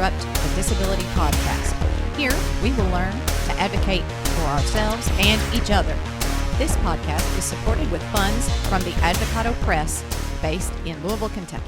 Disrupt the Disability Podcast. Here, we will learn to advocate for ourselves and each other. This podcast is supported with funds from the Advocado Press, based in Louisville, Kentucky.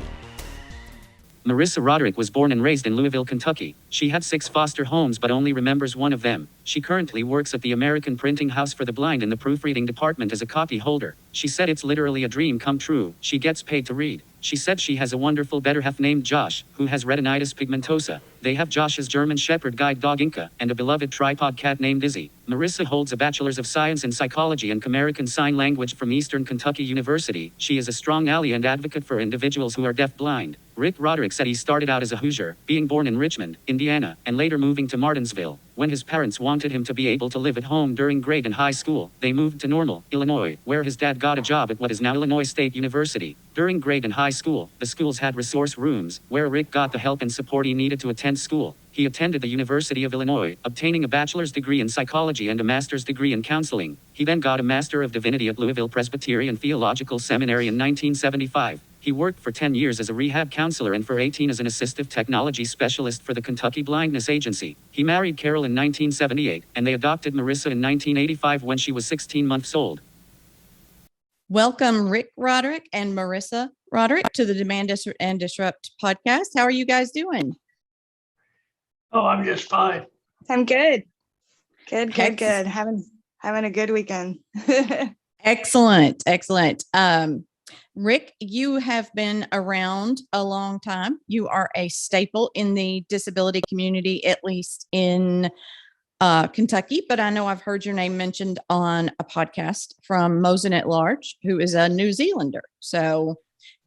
Marissa Roderick was born and raised in Louisville, Kentucky. She had 6 foster homes but only remembers one of them. She currently works at the American Printing House for the Blind in the proofreading department as a copy holder. She said it's literally a dream come true. She gets paid to read. She said she has a wonderful better half named Josh, who has retinitis pigmentosa. They have Josh's German Shepherd guide dog Inca, and a beloved tripod cat named Izzy. Marissa holds a Bachelor's of Science in Psychology and American Sign Language from Eastern Kentucky University. She is a strong ally and advocate for individuals who are deaf-blind. Rick Roderick said he started out as a Hoosier, being born in Richmond, Indiana, and later moving to Martinsville. When his parents wanted him to be able to live at home during grade and high school, they moved to Normal, Illinois, where his dad got a job at what is now Illinois State University. During grade and high school, the schools had resource rooms, where Rick got the help and support he needed to attend school. He attended the University of Illinois, obtaining a bachelor's degree in psychology and a master's degree in counseling. He then got a Master of Divinity at Louisville Presbyterian Theological Seminary in 1975. He worked for 10 years as a rehab counselor and for 18 as an assistive technology specialist for the Kentucky Blindness Agency. He married Carol in 1978, and they adopted Marissa in 1985 when she was 16 months old. Welcome, Rick Roderick and Marissa Roderick, to the Demand and Disrupt podcast. How are you guys doing? Oh, I'm just fine. I'm good. Good. Having a good weekend. Excellent. Rick, you have been around a long time. You are a staple in the disability community, at least in Kentucky, but I know I've heard your name mentioned on a podcast from Mosen at Large, who is a New Zealander. So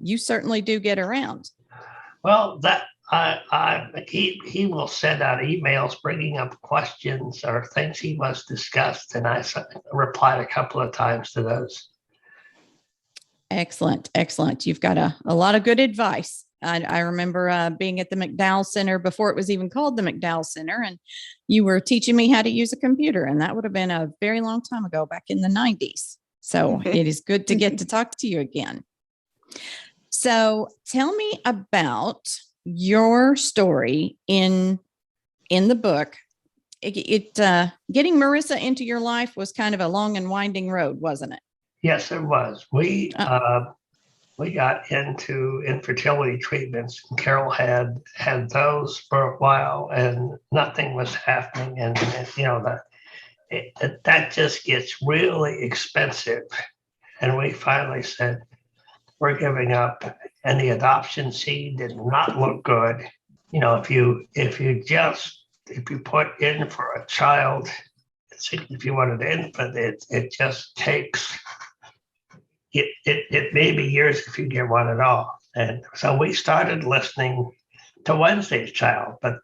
you certainly do get around. Well, he will send out emails bringing up questions or things he must discuss, and I replied a couple of times to those. Excellent. You've got a lot of good advice. I remember being at the McDowell Center before it was even called the McDowell Center, and you were teaching me how to use a computer, and that would have been a very long time ago, back in the 90s. So it is good to get to talk to you again. So tell me about your story in the book. Getting Marissa into your life was kind of a long and winding road, wasn't it? Yes, it was. We got into infertility treatments, and Carol had those for a while, and nothing was happening. And that just gets really expensive. And we finally said, we're giving up. And the adoption scene did not look good. You know, if you put in for a child, if you want an infant, it just takes. It may be years if you get one at all. And so we started listening to Wednesday's Child, but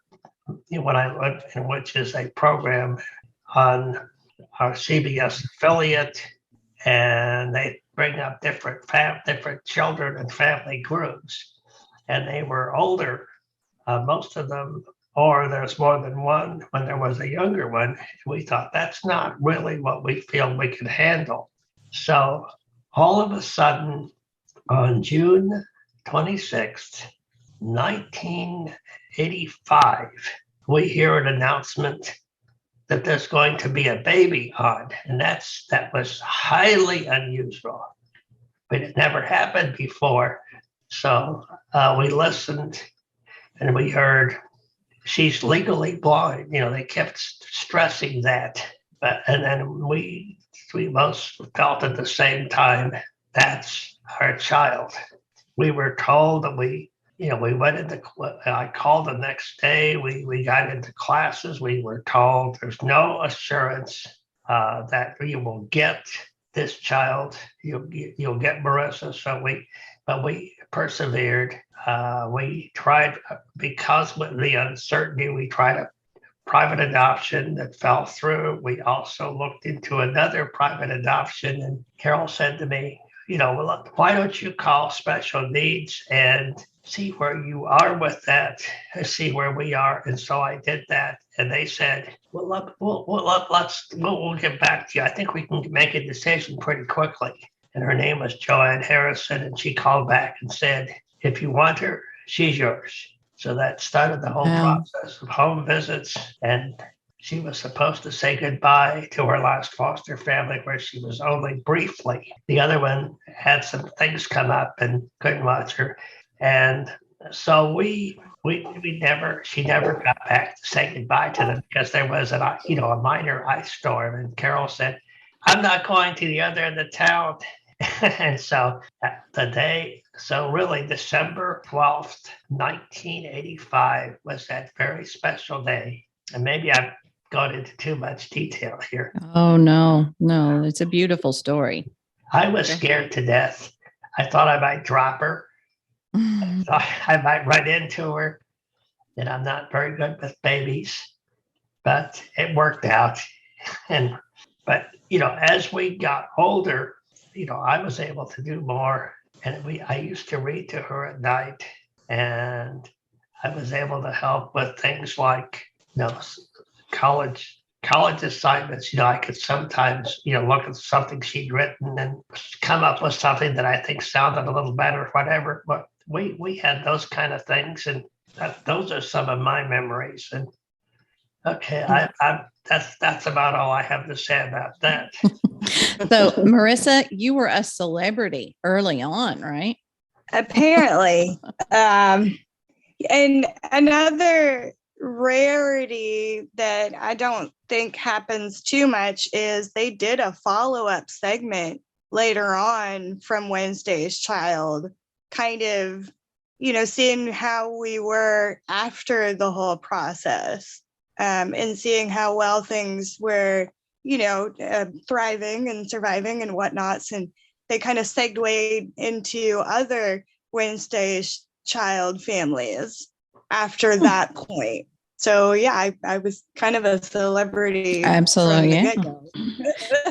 when I went, which is a program on our CBS affiliate, and they bring up different children and family groups, and they were older, most of them, or there's more than one. When there was a younger one, we thought that's not really what we feel we can handle. So all of a sudden, on June 26th, 1985, we hear an announcement that there's going to be a baby on, and that was highly unusual. But it never happened before. So we listened, and we heard she's legally blind. You know, they kept stressing that, and then we most felt at the same time, that's our child. We were told that we went into, I called the next day, we got into classes, we were told there's no assurance that you will get this child, you'll get Marissa. So we persevered. We tried, because with the uncertainty, we tried a private adoption that fell through. We also looked into another private adoption, and Carol said to me, well, why don't you call special needs and see where you are with that, see where we are. And so I did that, and they said, we'll get back to you. I think we can make a decision pretty quickly. And her name was Joanne Harrison, and she called back and said, if you want her, she's yours. So that started the whole Wow. process of home visits. And she was supposed to say goodbye to her last foster family, where she was only briefly. The other one had some things come up and couldn't watch her. And so she never got back to say goodbye to them, because there was a minor ice storm. And Carol said, I'm not going to the other end of town. And so really December 12th, 1985 was that very special day. And maybe I've gone into too much detail here. Oh, no, it's a beautiful story. I was scared to death. I thought I might drop her. I might run into her. And I'm not very good with babies, but it worked out. But as we got older, I was able to do more. And I used to read to her at night, and I was able to help with things like, college assignments. I could sometimes, look at something she'd written and come up with something that I think sounded a little better, whatever. But we had those kind of things, and those are some of my memories. And okay, that's about all I have to say about that. So, Marissa, you were a celebrity early on, right? Apparently. And another rarity that I don't think happens too much is they did a follow-up segment later on from Wednesday's Child, kind of, seeing how we were after the whole process, and seeing how well things were, thriving and surviving and whatnots. And they kind of segued into other Wednesday's Child families after that point. So yeah, I was kind of a celebrity. Absolutely. From the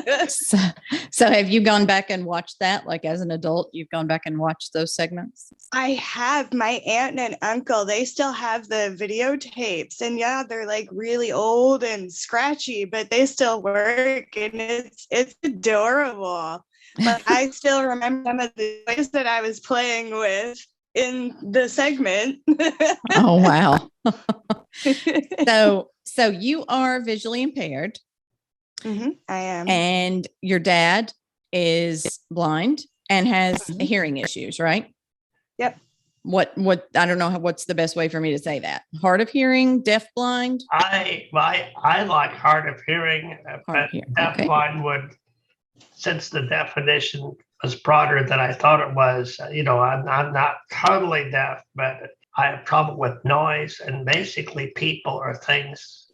get-go. So have you gone back and watched that? Like, as an adult, you've gone back and watched those segments? I have. My aunt and uncle, they still have the videotapes, and yeah, they're like really old and scratchy, but they still work, and it's adorable. But I still remember some of the toys that I was playing with in the segment. Oh, wow. So you are visually impaired. Mm-hmm, I am. And your dad is blind and has hearing issues, right? Yep. What, I don't know what's the best way for me to say that. Hard of hearing, deaf blind? I like hard of hearing, but deaf blind would, since the definition was broader than I thought it was. I'm not totally deaf, but I have trouble with noise, and basically people or things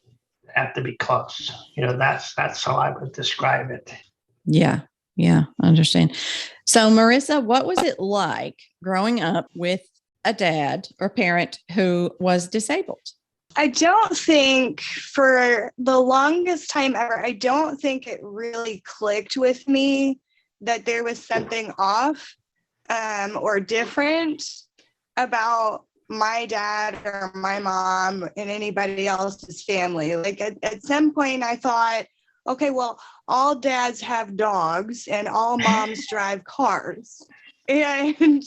have to be close. That's how I would describe it. Yeah, I understand. So, Marissa, what was it like growing up with a dad or parent who was disabled? I don't think, for the longest time ever, I don't think it really clicked with me that there was something off or different about my dad or my mom and anybody else's family. Like at some point I thought, okay, well, all dads have dogs and all moms drive cars. And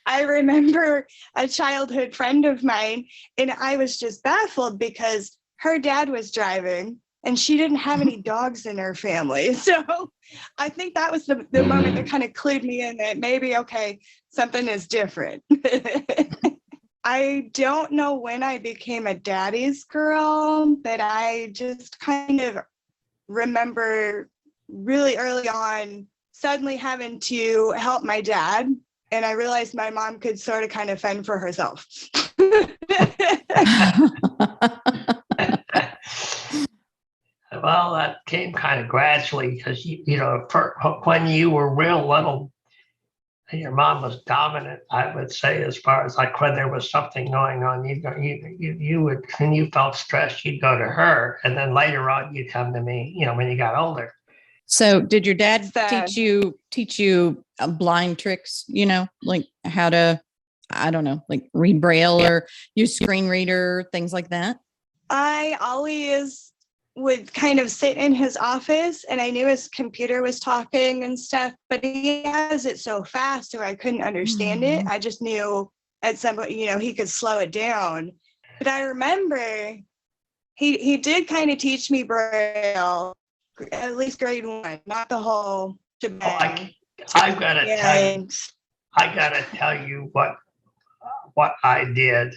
I remember a childhood friend of mine, and I was just baffled because her dad was driving and she didn't have any dogs in her family. So I think that was the moment that kind of clued me in that maybe, okay, something is different. I don't know when I became a daddy's girl, but I just kind of remember really early on suddenly having to help my dad. And I realized my mom could sort of kind of fend for herself. Well, that came kind of gradually because, when you were real little, and your mom was dominant, I would say, as far as like when there was something going on, you would, when you felt stressed, you'd go to her. And then later on, you'd come to me, when you got older. So did your dad teach you blind tricks, like how to, I don't know, like read Braille or use screen reader, things like that? I always would kind of sit in his office, and I knew his computer was talking and stuff, but he has it so fast so I couldn't understand it. I just knew at some point, he could slow it down. But I remember he did kind of teach me Braille, at least grade 1, not the whole shebang. I've got to tell you what I did.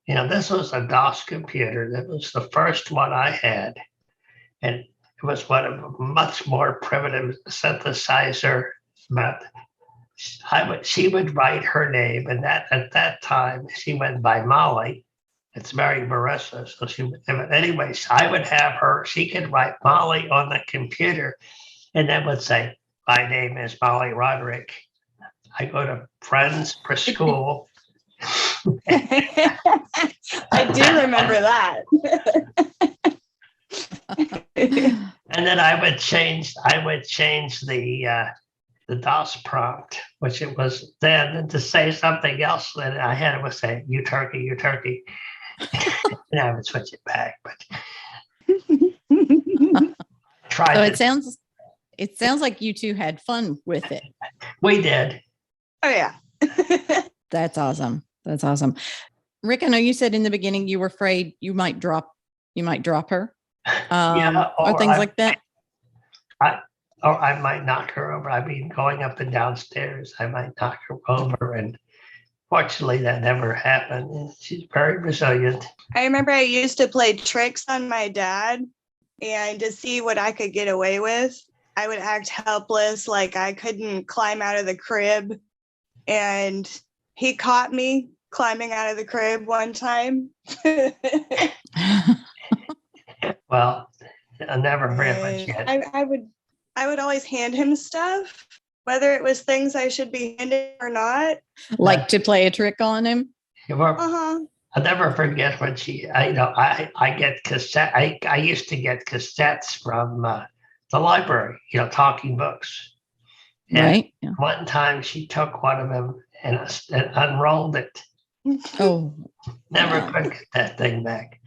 This was a DOS computer. That was the first one I had. And it was one of a much more primitive synthesizer. But she would write her name, and at that time she went by Molly. It's Mary Marissa. So anyways, I would have her. She could write Molly on the computer, and then would say, "My name is Molly Roderick. I go to Friends for School." I do remember that. And then I would change the DOS prompt, which it was then, and to say something else that I had it was say, "You turkey, you turkey." And I would switch it back, but tried. So it sounds like you two had fun with it. We did. Oh yeah. That's awesome. That's awesome. Rick, I know you said in the beginning you were afraid you might drop her. Or things like that. I might knock her over. I mean, going up and downstairs, I might knock her over, and fortunately that never happened. She's very resilient. I remember I used to play tricks on my dad, and to see what I could get away with, I would act helpless, like I couldn't climb out of the crib. And he caught me climbing out of the crib one time. Well, I never very much yet. I would always hand him stuff, whether it was things I should be handing or not. Like to play a trick on him? I'll never forget when I get cassette. I used to get cassettes from the library, talking books. And right. Yeah. One time she took one of them and unrolled it. Oh, Never could get that thing back.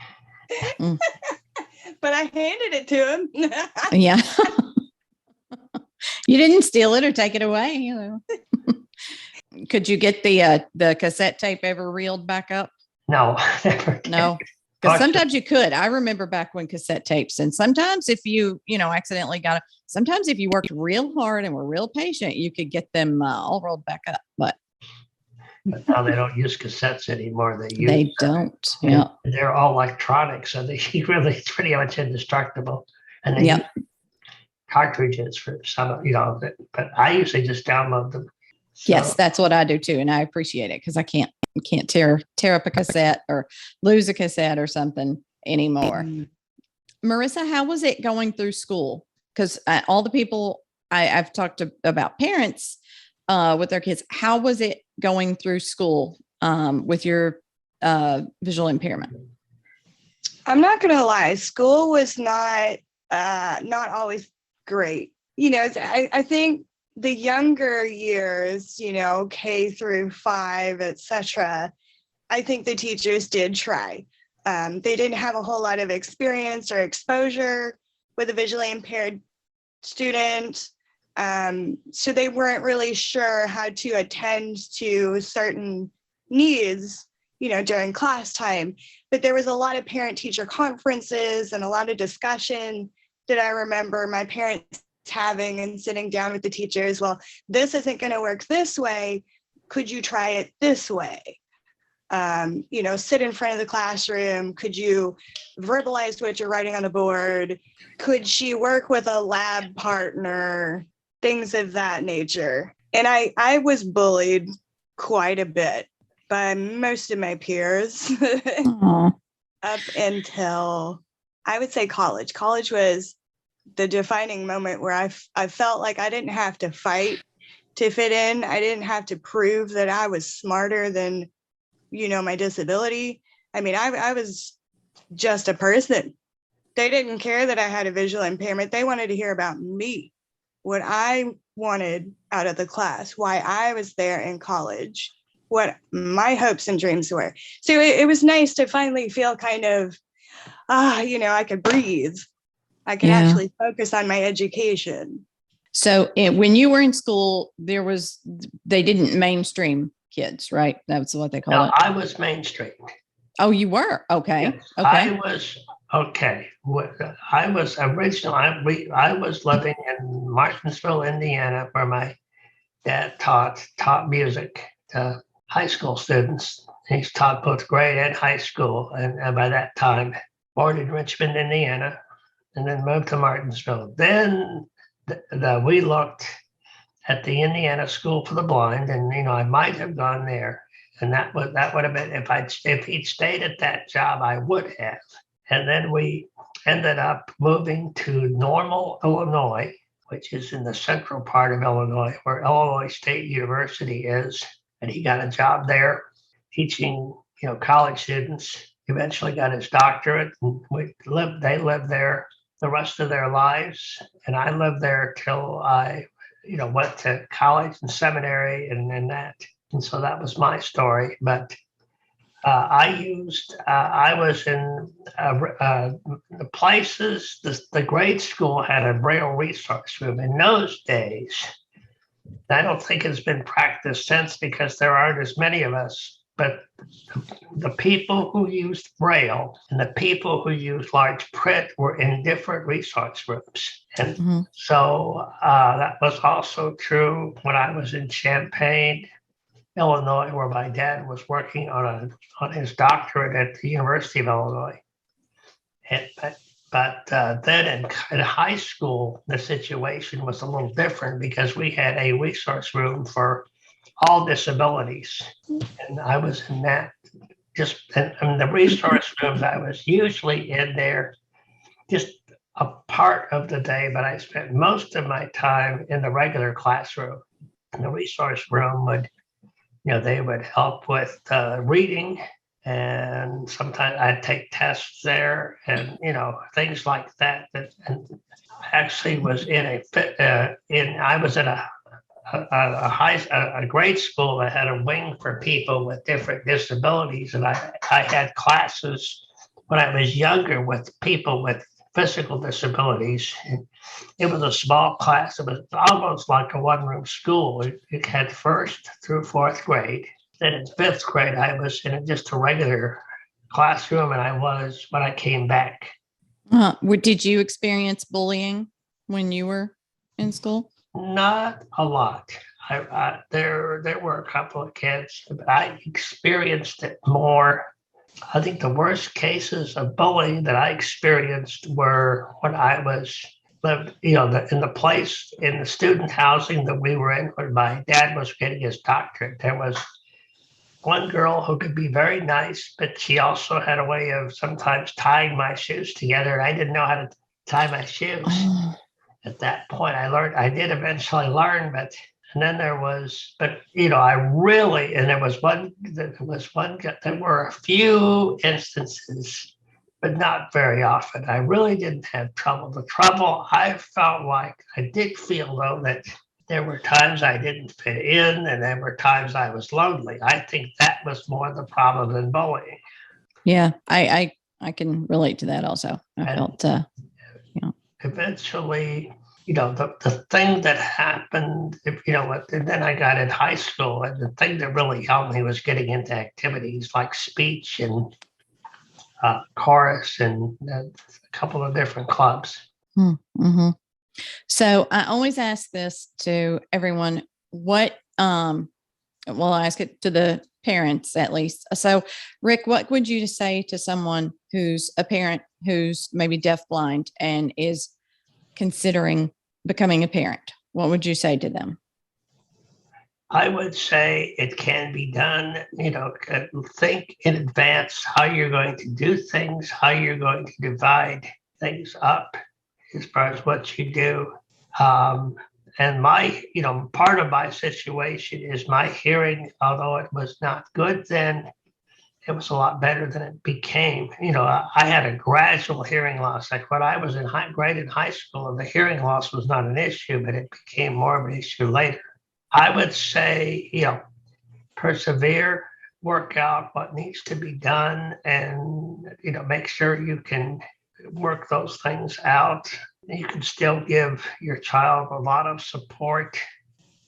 But I handed it to him. Yeah. You didn't steal it or take it away. Could you get the cassette tape ever reeled back up? No, never. No, because sometimes you could. I remember back when cassette tapes, and sometimes if you accidentally sometimes if you worked real hard and were real patient, you could get them all rolled back up. But now they don't use cassettes anymore. They don't. Yeah, they're all electronic, so it's pretty much indestructible. And they use cartridges for some, but I usually just download them. So. Yes, that's what I do too, and I appreciate it because I can't tear up a cassette or lose a cassette or something anymore. Marissa, how was it going through school? Because all the people I've talked to about parents with their kids, how was it going through school with your visual impairment? I'm not going to lie, school was not always great. I think the younger years, K through 5, etc., I think the teachers did try. They didn't have a whole lot of experience or exposure with a visually impaired student. So they weren't really sure how to attend to certain needs, during class time. But there was a lot of parent-teacher conferences and a lot of discussion that I remember my parents having and sitting down with the teachers. Well, this isn't going to work this way. Could you try it this way? Sit in front of the classroom. Could you verbalize what you're writing on the board? Could she work with a lab partner? Things of that nature. And I was bullied quite a bit by most of my peers up until, I would say, college. College was the defining moment where I felt like I didn't have to fight to fit in. I didn't have to prove that I was smarter than, my disability. I mean, I was just a person. They didn't care that I had a visual impairment. They wanted to hear about me, what I wanted out of the class, why I was there in college, what my hopes and dreams were. So it was nice to finally feel kind of, I could breathe. I could actually focus on my education. So when you were in school, they didn't mainstream kids, right? That's what they call Now, it. I was Main Street. Oh, you were? Okay. Yes, Okay. I was okay. I was originally. I was living in Martinsville, Indiana, where my dad taught music to high school students. He's taught both grade and high school, and by that time, born in Richmond, Indiana, and then moved to Martinsville. Then we looked at the Indiana School for the Blind, and I might have gone there, and that would have been if he'd stayed at that job, I would have. And then we ended up moving to Normal, Illinois, which is in the central part of Illinois, where Illinois State University is, and he got a job there teaching college students. Eventually got his doctorate, and they lived there the rest of their lives, and I lived there till I went to college and seminary and that. And so that was my story. But I was in the places, the grade school had a Braille resource room. In those days, I don't think it's been practiced since because there aren't as many of us, but the people who used Braille and the people who used large print were in different resource rooms. And so that was also true when I was in Champaign, Illinois, where my dad was working on his doctorate at the University of Illinois. But then in high school, the situation was a little different because we had a resource room for all disabilities. And I was in that, just in the resource rooms, I was usually in there just a part of the day, but I spent most of my time in the regular classroom. And the resource room would, they would help with reading, and sometimes I'd take tests there and, things like that. And I actually was I was in a grade school that had a wing for people with different disabilities, and I had classes when I was younger with people with physical disabilities. And it was a small class. It was almost like a one-room school. It had first through fourth grade. Then in fifth grade, I was in just a regular classroom, and I was when I came back. Did you experience bullying when you were in school? Not a lot. There were a couple of kids, but I experienced it more. I think the worst cases of bullying that I experienced were when I lived, in the place in the student housing that we were in when my dad was getting his doctorate. There was one girl who could be very nice, but she also had a way of sometimes tying my shoes together. I didn't know how to tie my shoes. At that point, I did eventually learn, and then there was, and there were a few instances, but not very often. I really didn't have trouble. The trouble I felt like, I did feel though that there were times I didn't fit in, and there were times I was lonely. I think that was more the problem than bullying. Yeah, I can relate to that also. I felt, eventually, the thing that happened, and then I got in high school, and the thing that really helped me was getting into activities like speech and chorus and a couple of different clubs. Mm-hmm. So I always ask this to everyone. I'll ask it to the parents at least. So Rick, what would you say to someone who's a parent who's maybe deafblind and is considering becoming a parent? What would you say to them? I would say it can be done. Think in advance how you're going to do things, how you're going to divide things up as far as what you do. And part of my situation is my hearing, although it was not good then, it was a lot better than it became. I had a gradual hearing loss. Like when I was in high school, the hearing loss was not an issue, but it became more of an issue later. I would say, persevere, work out what needs to be done, and, make sure you can work those things out. You can still give your child a lot of support.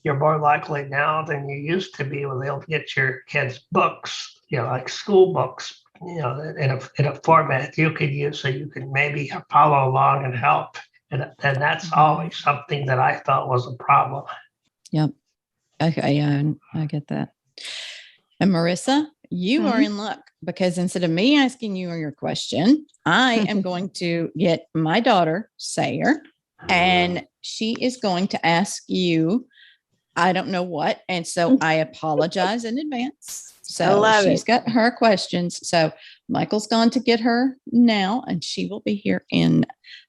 you're more likely now than you used to be when they'll get your kids books, like school books, in a format you could use so you could maybe follow along and help. And that's always something that I thought was a problem. Yep. Okay. Yeah, I get that. And Marissa, you are in luck because instead of me asking you your question, I am going to get my daughter, Sayer, and she is going to ask you, I don't know what. And so I apologize in advance. So she's got her questions. So Michael's gone to get her now, and she will be here in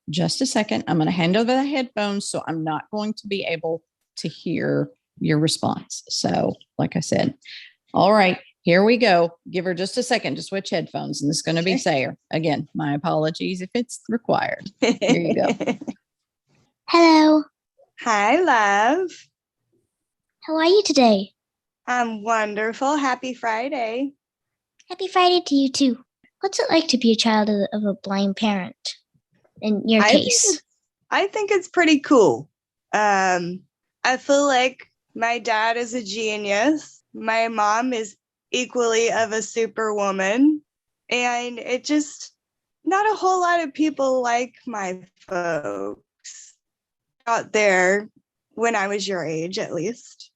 just a second. I'm going to hand over the headphones, so I'm not going to be able to hear your response. So like I said, all right, here we go. Give her just a second to switch headphones, and it's going to be Sayer. Again, my apologies if it's required. Here you go. Hello. Hi, love. How are you today? I'm wonderful. Happy Friday. Happy Friday to you too. What's it like to be a child of a blind parent in your case? I think it's pretty cool. I feel like my dad is a genius. My mom is equally of a superwoman. And it just, not a whole lot of people like my folks out there when I was your age, at least.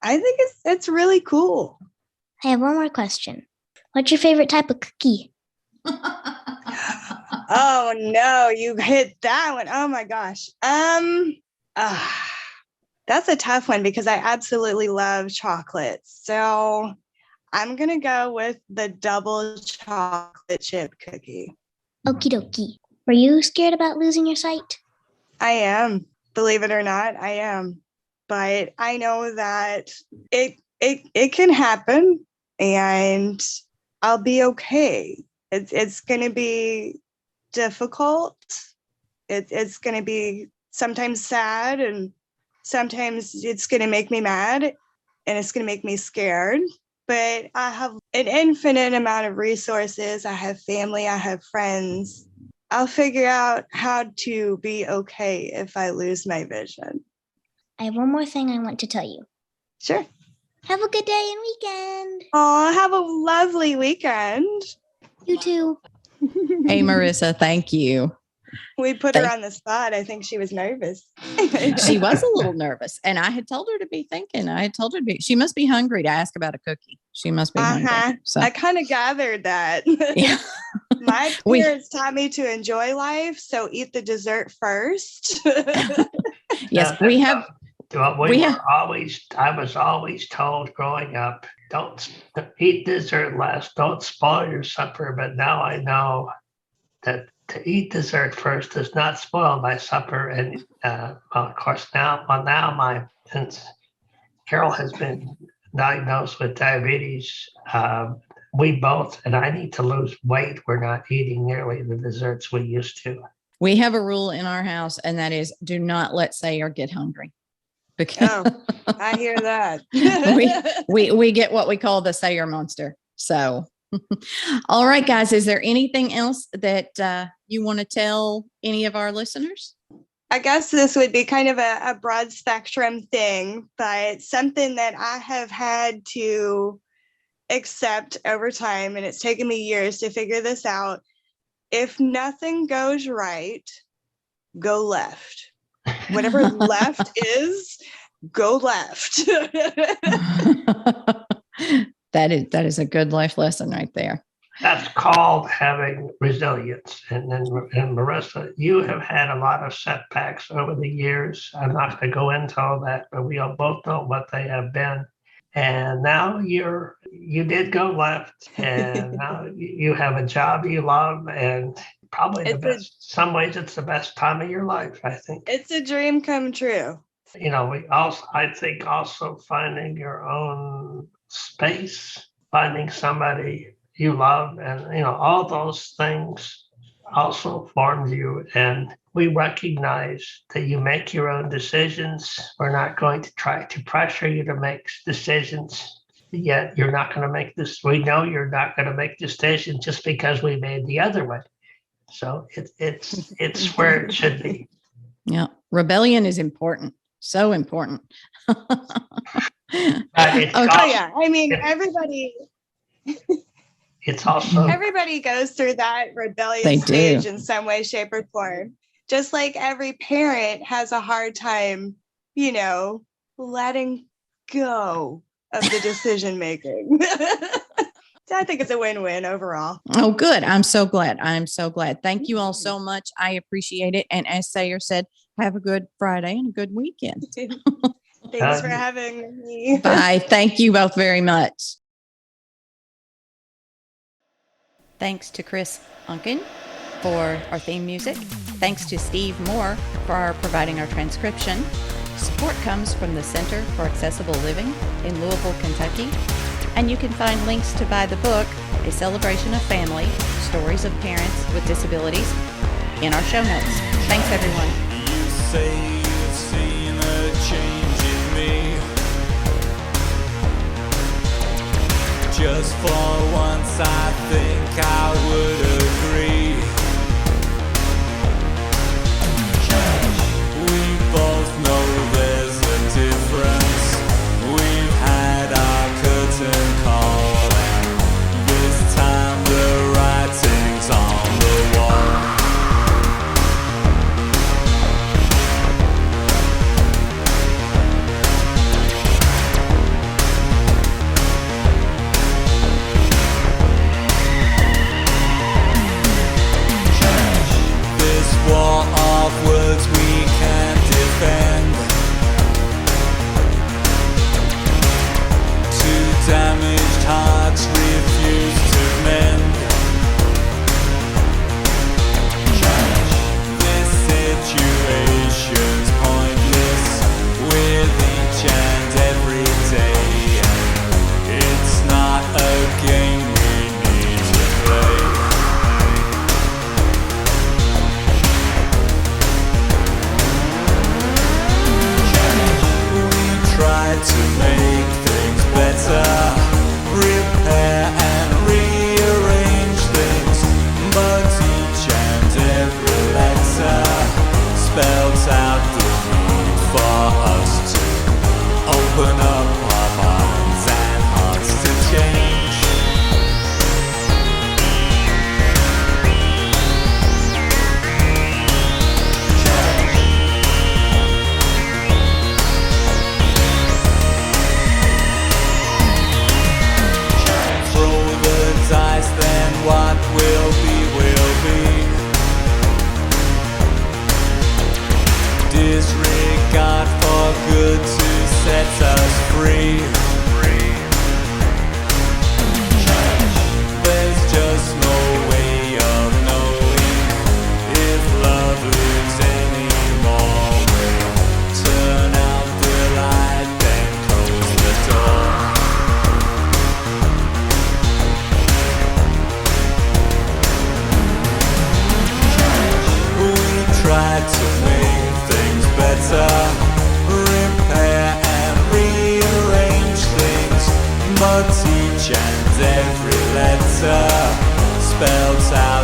I think it's really cool. I have one more question. What's your favorite type of cookie? Oh no, you hit that one. Oh my gosh. That's a tough one because I absolutely love chocolate. So I'm gonna go with the double chocolate chip cookie. Okie dokie. Were you scared about losing your sight? I am, believe it or not, I am. But I know that it can happen and I'll be okay. It's gonna be difficult. It's gonna be sometimes sad, and sometimes it's gonna make me mad, and it's gonna make me scared. But I have an infinite amount of resources. I have family, I have friends. I'll figure out how to be okay if I lose my vision. I have one more thing I want to tell you. Sure. Have a good day and weekend. Oh, have a lovely weekend. You too. Hey, Marissa, thank you. We put her on the spot. I think she was nervous. She was a little nervous, and I had told her to be thinking. I had told her she must be hungry to ask about a cookie. She must be hungry. So I kind of gathered that. Yeah. My parents taught me to enjoy life, so eat the dessert first. Yes, we have. I was always told growing up, don't eat dessert last, don't spoil your supper. But now I know that to eat dessert first does not spoil my supper. And of course, since Carol has been diagnosed with diabetes, we both, and I need to lose weight. We're not eating nearly the desserts we used to. We have a rule in our house, and that is do not let Sayer get hungry. Because I hear that. we get what we call the Sayer monster. So, all right, guys, is there anything else that you want to tell any of our listeners? I guess this would be kind of a broad spectrum thing, but something that I have had to accept over time, and it's taken me years to figure this out. If nothing goes right, go left. Whatever left is, go left. That is a good life lesson right there. That's called having resilience. And Marissa, you have had a lot of setbacks over the years. I'm not going to go into all that, but we all both know what they have been. And now you did go left, and now you have a job you love, and probably some ways it's the best time of your life, I think. It's a dream come true. I think also finding your own space, finding somebody you love, and all those things also formed you. And we recognize that you make your own decisions. We're not going to try to pressure you to make decisions. Yet you're not going to make this. We know you're not going to make decisions just because we made the other one. So it's where it should be. Yeah, rebellion is important. So important. It's Oh also, yeah, I mean everybody it's also everybody goes through that They rebellious do. stage in some way, shape, or form. Just like every parent has a hard time, letting go of the decision making. I think it's a win-win overall. Oh, good. I'm so glad. I'm so glad. Thank you all so much. I appreciate it. And as Sayer said, have a good Friday and a good weekend. Thanks for having me. Bye. Thank you both very much. Thanks to Chris Unkin for our theme music. Thanks to Steve Moore for providing our transcription. Support comes from the Center for Accessible Living in Louisville, Kentucky. And you can find links to buy the book, A Celebration of Family, Stories of Parents with Disabilities, in our show notes. Thanks, everyone. You say you've seen a change in me. Just for once, I think I would agree. We both know there's a difference. We've had our curtain call, and this time the writing's on the wall. This war of words we can't defend. Two damaged hearts refuse to mend. This situation's pointless with each and every day. It's not a game we need to play. Try to make things better, repair and rearrange things, but each and every letter spells out the need for us to open up our minds and hearts to change. Dice, then what will be. Disregard for good to set us free. There's just no way of knowing if love lives anymore. We'll turn out the light, then close the door. Try to make things better, repair and rearrange things, but each and every letter spells out